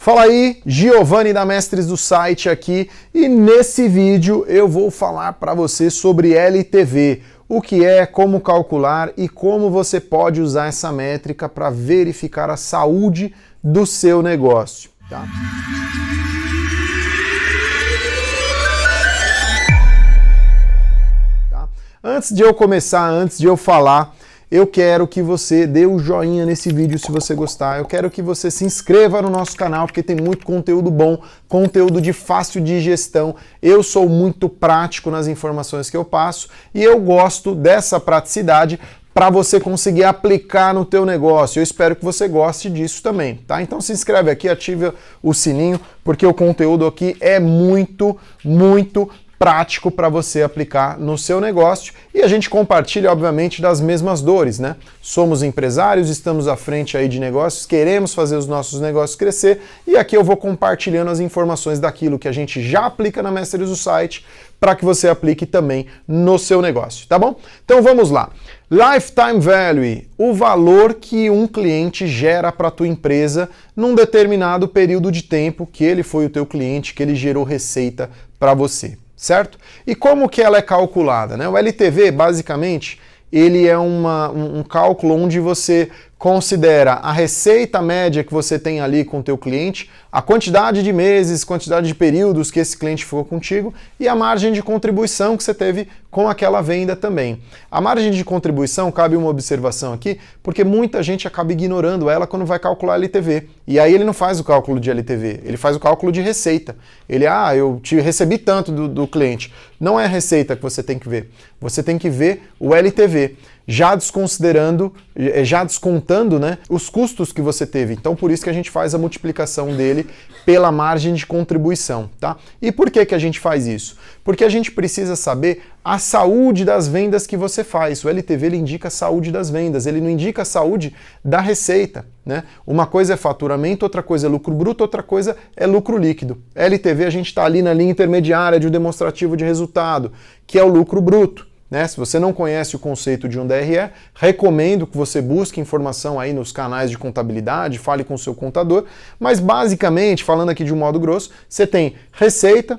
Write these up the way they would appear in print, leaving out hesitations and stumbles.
Fala aí, Giovanni da Mestres do Site aqui, e nesse vídeo eu vou falar para você sobre LTV, o que é, como calcular e como você pode usar essa métrica para verificar a saúde do seu negócio, tá? Antes de eu começar, antes de eu falar, eu quero que você dê o joinha nesse vídeo se você gostar. Eu quero que você se inscreva no nosso canal, porque tem muito conteúdo bom, conteúdo de fácil digestão. Eu sou muito prático nas informações que eu passo e eu gosto dessa praticidade para você conseguir aplicar no teu negócio. Eu espero que você goste disso também, tá? Então se inscreve aqui, ativa o sininho, porque o conteúdo aqui é muito prático para você aplicar no seu negócio e a gente compartilha, obviamente, das mesmas dores, né? Somos empresários, estamos à frente aí de negócios, queremos fazer os nossos negócios crescer e aqui eu vou compartilhando as informações daquilo que a gente já aplica na Mestres do Site para que você aplique também no seu negócio, tá bom? Então vamos lá. Lifetime Value, o valor que um cliente gera para a tua empresa num determinado período de tempo que ele foi o teu cliente, que ele gerou receita para você. Certo? E como que ela é calculada, né? O LTV, basicamente, ele é um cálculo onde você considera a receita média que você tem ali com o teu cliente, a quantidade de meses, quantidade de períodos que esse cliente ficou contigo e a margem de contribuição que você teve com aquela venda também. A margem de contribuição, cabe uma observação aqui, porque muita gente acaba ignorando ela quando vai calcular LTV. E aí ele não faz o cálculo de LTV, ele faz o cálculo de receita. Ele, eu te recebi tanto do cliente. Não é a receita que você tem que ver. Você tem que ver o LTV. Já descontando, né, os custos que você teve. Então, por isso que a gente faz a multiplicação dele pela margem de contribuição, tá? E por que a gente faz isso? Porque a gente precisa saber a saúde das vendas que você faz. O LTV, ele indica a saúde das vendas, ele não indica a saúde da receita, né? Uma coisa é faturamento, outra coisa é lucro bruto, outra coisa é lucro líquido. LTV, a gente está ali na linha intermediária de um demonstrativo de resultado, que é o lucro bruto. Né? Se você não conhece o conceito de um DRE, recomendo que você busque informação aí nos canais de contabilidade, fale com o seu contador, mas basicamente, falando aqui de um modo grosso, você tem receita,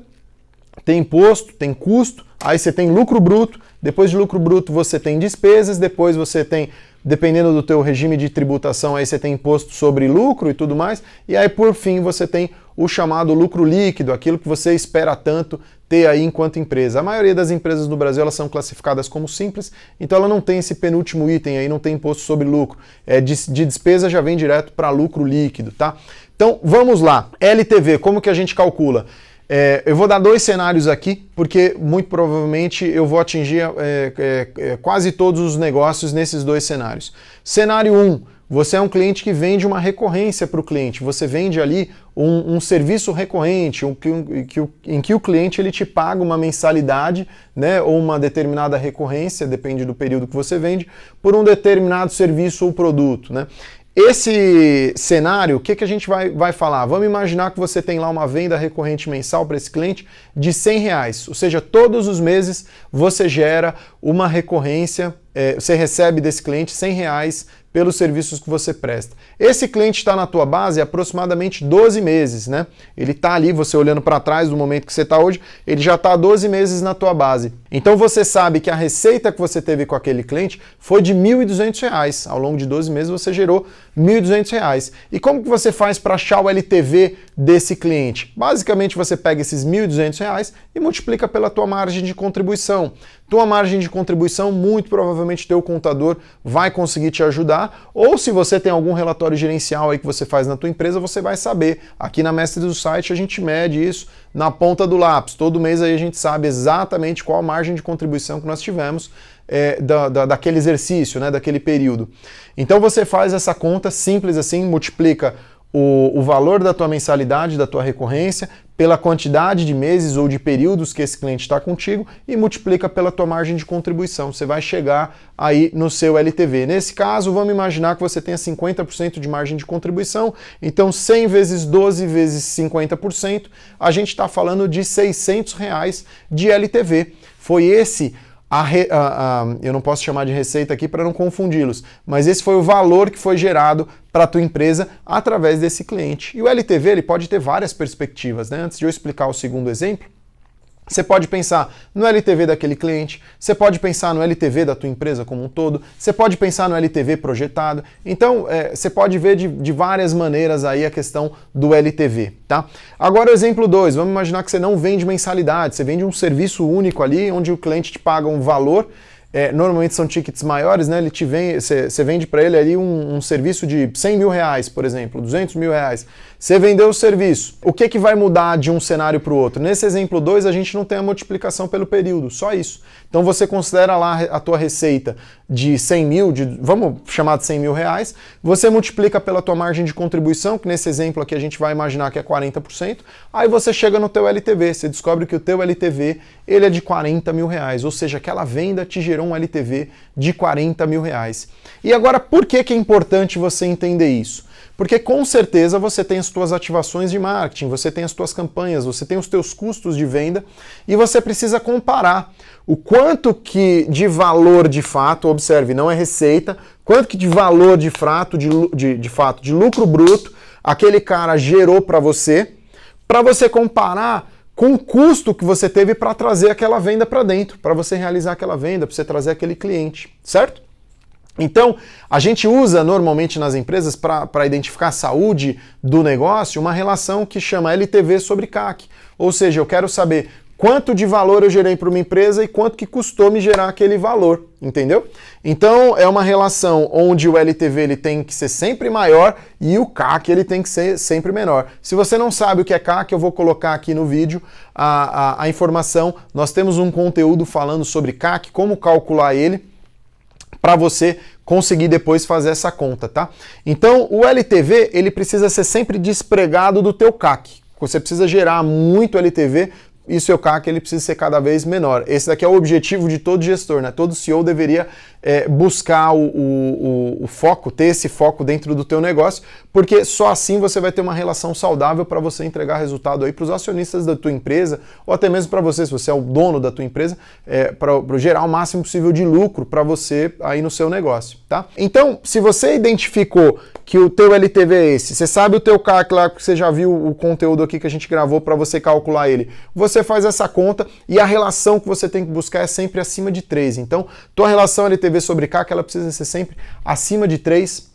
tem imposto, tem custo, aí você tem lucro bruto, depois de lucro bruto você tem despesas, depois você tem, dependendo do teu regime de tributação, aí você tem imposto sobre lucro e tudo mais, e aí por fim você tem o chamado lucro líquido, aquilo que você espera tanto ter aí enquanto empresa. A maioria das empresas no Brasil, elas são classificadas como simples, então ela não tem esse penúltimo item aí, não tem imposto sobre lucro. De despesa já vem direto para lucro líquido, tá? Então vamos lá, LTV, como que a gente calcula? Eu vou dar dois cenários aqui, porque muito provavelmente eu vou atingir quase todos os negócios nesses dois cenários. Cenário 1, você é um cliente que vende uma recorrência para o cliente, você vende ali um serviço recorrente, em que o cliente ele te paga uma mensalidade, né, ou uma determinada recorrência, depende do período que você vende, por um determinado serviço ou produto, né? Esse cenário, o que a gente vai falar? Vamos imaginar que você tem lá uma venda recorrente mensal para esse cliente de R$100, ou seja, todos os meses você gera uma recorrência, você recebe desse cliente R$100 pelos serviços que você presta. Esse cliente está na tua base há aproximadamente 12 meses, né? Ele está ali, você olhando para trás do momento que você está hoje, ele já está há 12 meses na tua base. Então você sabe que a receita que você teve com aquele cliente foi de R$1.200. Ao longo de 12 meses você gerou R$1.200. E como que você faz para achar o LTV desse cliente? Basicamente você pega esses R$1.200 e multiplica pela tua margem de contribuição. Tua margem de contribuição, muito provavelmente teu contador vai conseguir te ajudar, ou se você tem algum relatório gerencial aí que você faz na tua empresa, você vai saber. Aqui na Mestres do Site a gente mede isso na ponta do lápis. Todo mês aí a gente sabe exatamente qual a margem de contribuição que nós tivemos daquele exercício, né, daquele período. Então você faz essa conta simples assim, multiplica o valor da tua mensalidade, da tua recorrência, pela quantidade de meses ou de períodos que esse cliente está contigo e multiplica pela tua margem de contribuição. Você vai chegar aí no seu LTV. Nesse caso, vamos imaginar que você tenha 50% de margem de contribuição, então 100 vezes 12 vezes 50%, a gente está falando de R$600 de LTV. Foi esse eu não posso chamar de receita aqui para não confundi-los, mas esse foi o valor que foi gerado para a tua empresa através desse cliente. E o LTV ele pode ter várias perspectivas, né? Antes de eu explicar o segundo exemplo, você pode pensar no LTV daquele cliente, você pode pensar no LTV da tua empresa como um todo, você pode pensar no LTV projetado. Então, você pode ver de várias maneiras aí a questão do LTV, tá? Agora, o exemplo 2, vamos imaginar que você não vende mensalidade, você vende um serviço único ali, onde o cliente te paga um valor, normalmente são tickets maiores, né? Você vende para ele ali um serviço de 100 mil reais, por exemplo, 200 mil reais. Você vendeu o serviço. O que vai mudar de um cenário para o outro? Nesse exemplo 2, a gente não tem a multiplicação pelo período, só isso. Então você considera lá a tua receita de 100 mil, vamos chamar de 100 mil reais, você multiplica pela tua margem de contribuição, que nesse exemplo aqui a gente vai imaginar que é 40%, aí você chega no teu LTV, você descobre que o teu LTV ele é de 40 mil reais, ou seja, aquela venda te gerou um LTV de 40 mil reais. E agora, por que é importante você entender isso? Porque com certeza você tem as tuas ativações de marketing, você tem as tuas campanhas, você tem os teus custos de venda e você precisa comparar o quanto que de valor de fato, observe, não é receita, quanto que de valor de fato, de lucro bruto, aquele cara gerou para você comparar com o custo que você teve para trazer aquela venda para dentro, para você realizar aquela venda, para você trazer aquele cliente, certo? Então, a gente usa normalmente nas empresas para identificar a saúde do negócio uma relação que chama LTV sobre CAC. Ou seja, eu quero saber quanto de valor eu gerei para uma empresa e quanto que custou me gerar aquele valor, entendeu? Então, é uma relação onde o LTV ele tem que ser sempre maior e o CAC ele tem que ser sempre menor. Se você não sabe o que é CAC, eu vou colocar aqui no vídeo a informação. Nós temos um conteúdo falando sobre CAC, como calcular ele, para você conseguir depois fazer essa conta, tá? Então, o LTV, ele precisa ser sempre despregado do teu CAC. Você precisa gerar muito LTV e o seu CAC ele precisa ser cada vez menor. Esse daqui é o objetivo de todo gestor, né? Todo CEO deveria buscar o foco, ter esse foco dentro do teu negócio, porque só assim você vai ter uma relação saudável para você entregar resultado aí para os acionistas da tua empresa, ou até mesmo para você, se você é o dono da tua empresa, para gerar o máximo possível de lucro para você aí no seu negócio, tá? Então, se você identificou que o teu LTV é esse, você sabe o teu CAC lá, porque você já viu o conteúdo aqui que a gente gravou para você calcular ele, você faz essa conta e a relação que você tem que buscar é sempre acima de 3. Então, tua relação LTV sobre CAC, ela precisa ser sempre acima de 3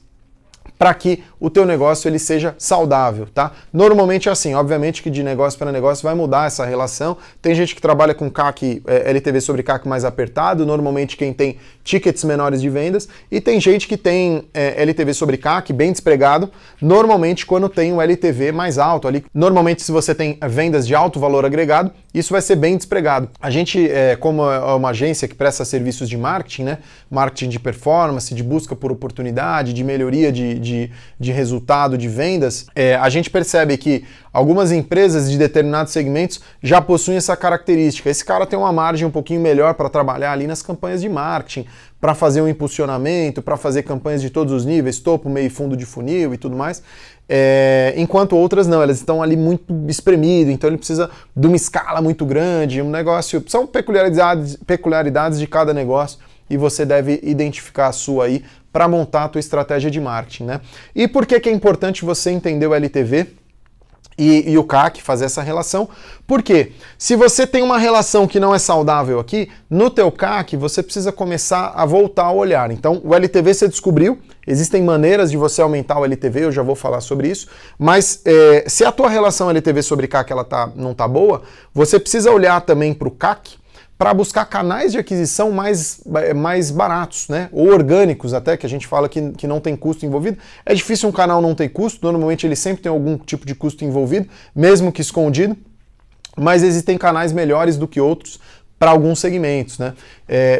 para que o teu negócio ele seja saudável, tá? Normalmente é assim, obviamente que de negócio para negócio vai mudar essa relação. Tem gente que trabalha com CAC, LTV sobre CAC mais apertado, normalmente quem tem tickets menores de vendas, e tem gente que tem LTV sobre CAC bem despregado, normalmente quando tem um LTV mais alto ali. Normalmente se você tem vendas de alto valor agregado, isso vai ser bem despregado. A gente, como é uma agência que presta serviços de marketing, né? Marketing de performance, de busca por oportunidade, de melhoria de resultado, de vendas, a gente percebe que algumas empresas de determinados segmentos já possuem essa característica. Esse cara tem uma margem um pouquinho melhor para trabalhar ali nas campanhas de marketing, para fazer um impulsionamento, para fazer campanhas de todos os níveis, topo, meio e fundo de funil e tudo mais, enquanto outras não, elas estão ali muito espremidas, então ele precisa de uma escala muito grande, um negócio, são peculiaridades de cada negócio e você deve identificar a sua aí para montar a tua estratégia de marketing, né? E por que é importante você entender o LTV e o CAC, fazer essa relação? Porque se você tem uma relação que não é saudável aqui, no teu CAC você precisa começar a voltar a olhar. Então o LTV você descobriu, existem maneiras de você aumentar o LTV, eu já vou falar sobre isso, mas se a tua relação LTV sobre CAC ela não tá boa, você precisa olhar também para o CAC, para buscar canais de aquisição mais baratos, né? Ou orgânicos até, que a gente fala que não tem custo envolvido. É difícil um canal não ter custo, normalmente ele sempre tem algum tipo de custo envolvido, mesmo que escondido, mas existem canais melhores do que outros para alguns segmentos, né?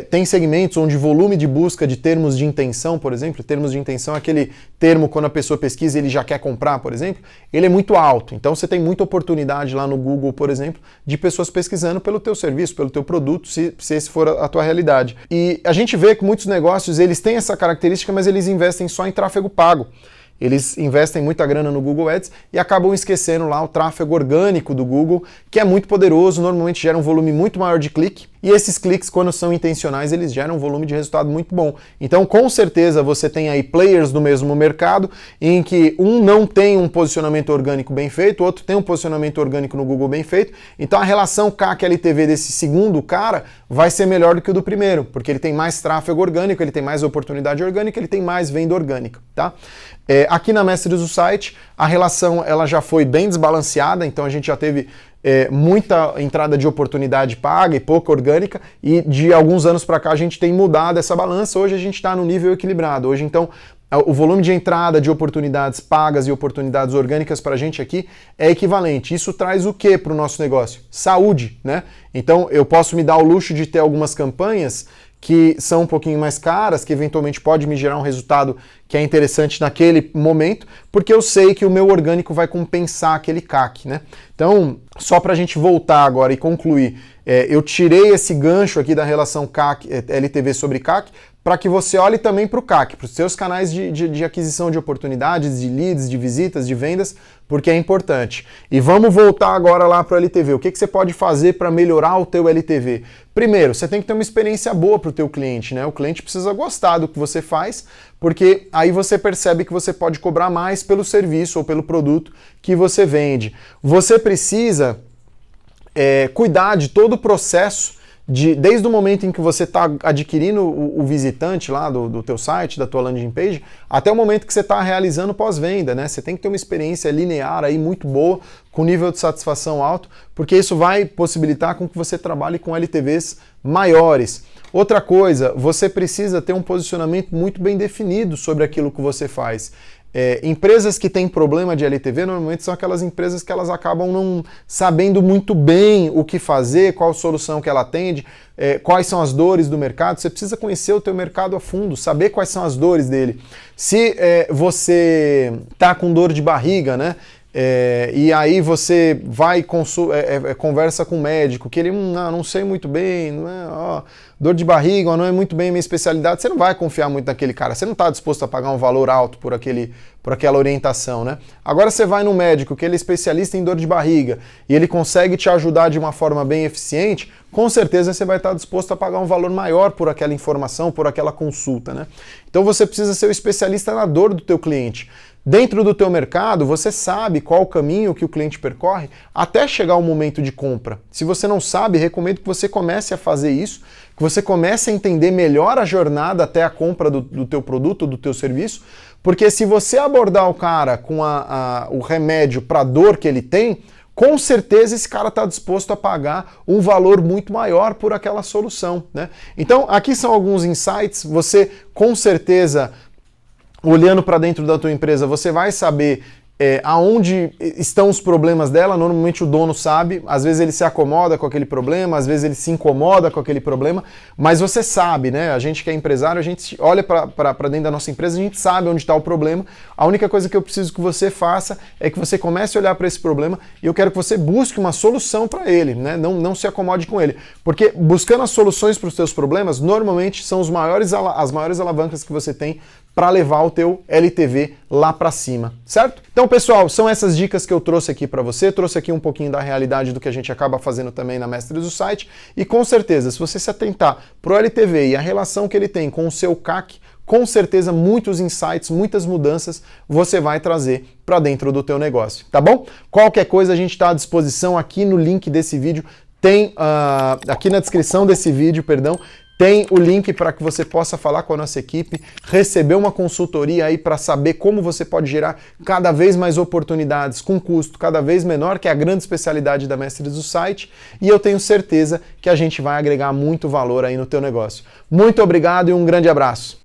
Tem segmentos onde o volume de busca de termos de intenção, por exemplo, termos de intenção é aquele termo quando a pessoa pesquisa e ele já quer comprar, por exemplo, ele é muito alto. Então você tem muita oportunidade lá no Google, por exemplo, de pessoas pesquisando pelo teu serviço, pelo teu produto, se esse for a tua realidade. E a gente vê que muitos negócios, eles têm essa característica, mas eles investem só em tráfego pago. Eles investem muita grana no Google Ads e acabam esquecendo lá o tráfego orgânico do Google, que é muito poderoso, normalmente gera um volume muito maior de clique e esses cliques, quando são intencionais, eles geram um volume de resultado muito bom. Então, com certeza, você tem aí players do mesmo mercado, em que um não tem um posicionamento orgânico bem feito, o outro tem um posicionamento orgânico no Google bem feito, então a relação CAC-LTV desse segundo cara vai ser melhor do que o do primeiro, porque ele tem mais tráfego orgânico, ele tem mais oportunidade orgânica, ele tem mais venda orgânica, tá? Aqui na Mestres do Site, a relação ela já foi bem desbalanceada, então a gente já teve muita entrada de oportunidade paga e pouca orgânica, e de alguns anos para cá a gente tem mudado essa balança, hoje a gente está no nível equilibrado. Hoje, então, o volume de entrada de oportunidades pagas e oportunidades orgânicas para a gente aqui é equivalente. Isso traz o que para o nosso negócio? Saúde, né? Então, eu posso me dar o luxo de ter algumas campanhas que são um pouquinho mais caras, que eventualmente pode me gerar um resultado que é interessante naquele momento, porque eu sei que o meu orgânico vai compensar aquele CAC, né? Então, só para a gente voltar agora e concluir, eu tirei esse gancho aqui da relação CAC, LTV sobre CAC, para que você olhe também para o CAC, para os seus canais de aquisição de oportunidades, de leads, de visitas, de vendas, porque é importante. E vamos voltar agora lá para o LTV. O que você pode fazer para melhorar o teu LTV? Primeiro, você tem que ter uma experiência boa para o teu cliente, né? O cliente precisa gostar do que você faz, porque aí você percebe que você pode cobrar mais pelo serviço ou pelo produto que você vende. Você precisa cuidar de todo o processo, desde o momento em que você está adquirindo o visitante lá do teu site, da tua landing page, até o momento que você está realizando pós-venda, né? Você tem que ter uma experiência linear aí muito boa, com nível de satisfação alto, porque isso vai possibilitar com que você trabalhe com LTVs maiores. Outra coisa, você precisa ter um posicionamento muito bem definido sobre aquilo que você faz. Empresas que têm problema de LTV normalmente são aquelas empresas que elas acabam não sabendo muito bem o que fazer, qual solução que ela atende, quais são as dores do mercado. Você precisa conhecer o teu mercado a fundo, saber quais são as dores dele. Se você está com dor de barriga, né? E aí você vai conversa com o médico, que ele não sei muito bem, não é, dor de barriga, não é muito bem a minha especialidade, você não vai confiar muito naquele cara, você não está disposto a pagar um valor alto por aquela orientação, né? Agora você vai no médico, que ele é especialista em dor de barriga, e ele consegue te ajudar de uma forma bem eficiente, com certeza você vai estar disposto a pagar um valor maior por aquela informação, por aquela consulta, né? Então você precisa ser o especialista na dor do teu cliente. Dentro do teu mercado, você sabe qual o caminho que o cliente percorre até chegar ao momento de compra. Se você não sabe, recomendo que você comece a fazer isso, que você comece a entender melhor a jornada até a compra do teu produto, do teu serviço, porque se você abordar o cara com o remédio para a dor que ele tem, com certeza esse cara está disposto a pagar um valor muito maior por aquela solução, né? Então, aqui são alguns insights, você com certeza, olhando para dentro da tua empresa, você vai saber aonde estão os problemas dela. Normalmente o dono sabe, às vezes ele se acomoda com aquele problema, às vezes ele se incomoda com aquele problema, mas você sabe, né? A gente que é empresário, a gente olha para dentro da nossa empresa, a gente sabe onde está o problema. A única coisa que eu preciso que você faça é que você comece a olhar para esse problema e eu quero que você busque uma solução para ele, né? Não se acomode com ele, porque buscando as soluções para os seus problemas, normalmente são as maiores alavancas que você tem para levar o teu LTV lá para cima, certo? Então, pessoal, são essas dicas que eu trouxe aqui para você, trouxe aqui um pouquinho da realidade do que a gente acaba fazendo também na Mestres do Site, e com certeza, se você se atentar pro LTV e a relação que ele tem com o seu CAC, com certeza muitos insights, muitas mudanças você vai trazer para dentro do teu negócio, tá bom? Qualquer coisa a gente está à disposição aqui no link desse vídeo, tem aqui na descrição desse vídeo, perdão, tem o link para que você possa falar com a nossa equipe, receber uma consultoria aí para saber como você pode gerar cada vez mais oportunidades com custo cada vez menor, que é a grande especialidade da Mestres do Site, e eu tenho certeza que a gente vai agregar muito valor aí no teu negócio. Muito obrigado e um grande abraço!